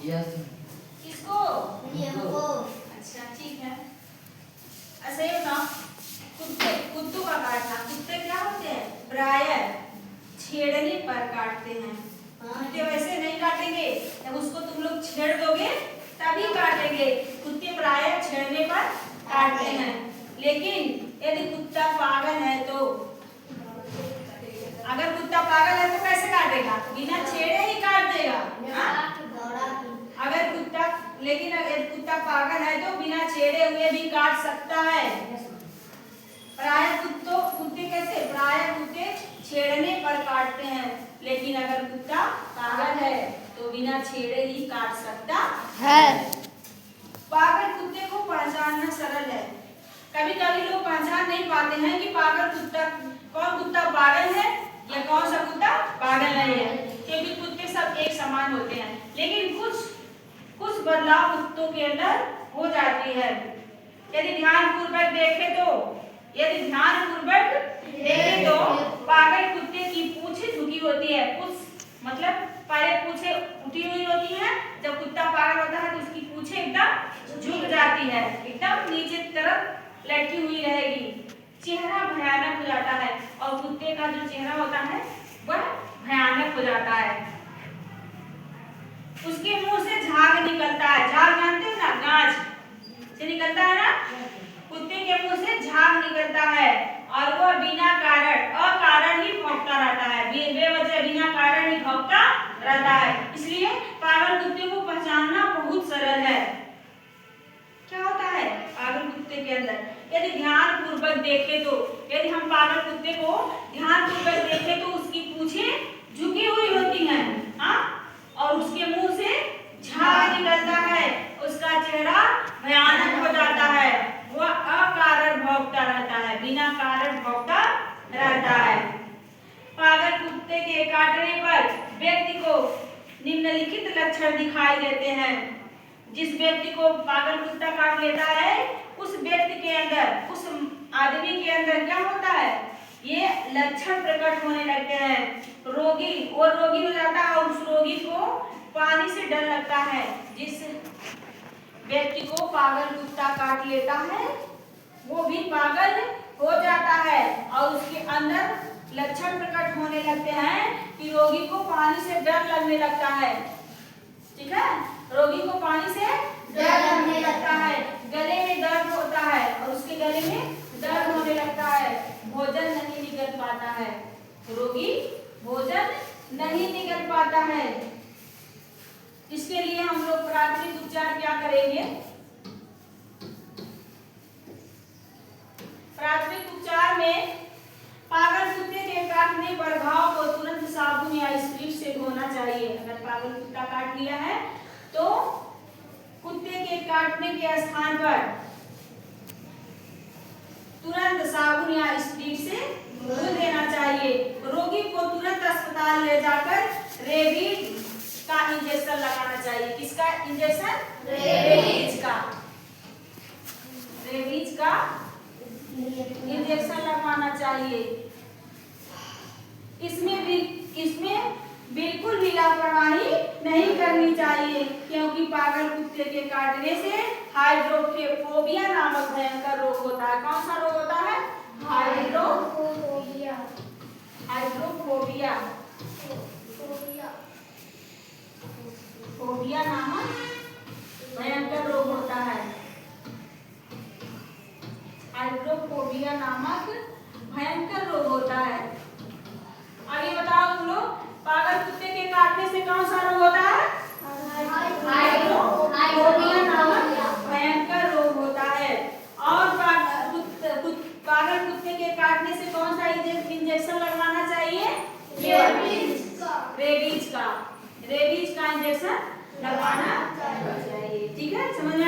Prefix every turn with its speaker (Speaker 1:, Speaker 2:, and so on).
Speaker 1: Yes
Speaker 2: किसको?
Speaker 3: हमको।
Speaker 2: अच्छा ठीक है। ऐसे ही बताओ, कुत्ते, कुत्तों का काटना, कुत्ते क्या होते हैं? प्रायः छेड़ने पर काटते हैं। कुत्ते वैसे नहीं काटेंगे, जब उसको तुम लोग छेड़ दोगे तभी काटेंगे। कुत्ते प्रायः छेड़ने पर काटते हैं। लेकिन यदि कुत्ता पागल है तो, अगर कुत्ता पागल है तो कैसे काटेगा? बिना छेड़े ही काट देगा। अगर कुत्ता, लेकिन अगर कुत्ता पागल है तो बिना छेड़े हुए भी काट सकता है। प्रायः कुत्ते कैसे? प्रायः कुत्ते छेड़ने पर काटते हैं, लेकिन अगर कुत्ता पागल है तो बिना छेड़े ही काट सकता है। पागल कुत्ते को पहचानना सरल है। कभी कभी लोग पहचान नहीं पाते हैं कि पागल कुत्ता, कौन कुत्ता पागल है या कौन सा कुत्ता पागल नहीं है, क्योंकि कुत्ते सब एक समान होते हैं। लेकिन कुछ बदलाव कुत्तों के अंदर हो जाती है। यदि ध्यानपूर्वक देखें तो पागल कुत्ते की पूंछ झुकी होती है। मतलब पहले पूंछे उठी हुई होती है। जब कुत्ता पागल होता है तो उसकी पूंछे एकदम झुक जाती है, एकदम नीचे की तरफ लटकी हुई रहेगी। चेहरा भयानक हो जाता है, और कुत्ते का जो चेहरा होता है वह भयानक हो जाता है। उसके मुंह से झाग निकलता है। झाग जानते हो ना? गांच से निकलता है ना? कुत्ते के मुंह से झाग निकलता है, और वह बिना कारण, अकारण ही भौंकता रहता है। बेवजह बिना कारण ही भौंकता रहता है। इसलिए पागल कुत्ते को पहचानना बहुत सरल है। क्या होता है पागल कुत्ते के अंदर? यदि ध्यानपूर्वक देखें तो, यदि हम पागल कुत्ते को ध्यानपूर्वक देखें तो उसकी पूंछें झुकी हुई होती हैं, हाँ, और उसके मुंह से झाग निकलता है। उसका चेहरा भयानक हो जाता है। वह अकारण भौंकता रहता है, बिना कारण भौंकता रहता है। पागल कुत्ते के काटने पर व्यक्ति को निम्नलिखित लक्षण दिखाई देते हैं। जिस व्यक्ति को पागल कुत्ता काट लेता है, उस व्यक्ति के अंदर, उस आदमी के अंदर क्या होता है? ये लक्षण प्रकट होने लगते हैं। रोगी हो जाता है, और उस रोगी को पानी से डर लगता है। जिस व्यक्ति को पागल कुत्ता काट लेता है वो भी पागल हो जाता है, और उसके अंदर लक्षण प्रकट होने लगते हैं कि रोगी को पानी से डर लगने लगता है। ठीक है? रोगी को पानी से डर लगने लगता है, गले में दर्द होता है, और उसके गले में दर्द होने लगता है। भोजन नहीं निगल पाता है, रोगी भोजन नहीं निगल पाता है। इसके लिए हम लोग प्राथमिक उपचार क्या करेंगे? प्राथमिक उपचार में पागल कुत्ते के काटने पर घाव को तुरंत साबुन या स्प्रिट से धोना चाहिए। अगर पागल कुत्ता काट लिया है तो कुत्ते के काटने के स्थान पर तुरंत साबुन या स्प्रिट से धो देना चाहिए। रोगी को तुरंत अस्पताल ले जाकर रेबीज का इंजेक्शन लगाना चाहिए। किसका इंजेक्शन? रेबीज का इंजेक्शन लगवाना चाहिए। इसमें बिल्कुल भी लापरवाही नहीं करनी चाहिए, क्योंकि पागल कुत्ते के काटने से हाइड्रोफोबिया नामक भयंकर रोग होता है। कौन सा रोग होता है? हाइड्रोफोबिया नामक भयंकर रोग होता है। हाइड्रोफोबिया नामक भयंकर रोग होता है। आगे बताओ तुम लोग, पागल कुत्ते के काटने से कौन सा रोग होता है? हाइड्रोफोबिया नामक भयंकर रोग होता है। और पागल कुत्ते के काटने से कौन सा इंजेक्शन लगवाना चाहिए? रेबीज का इंजेक्शन लगवाना चाहिए। ठीक है, समझ में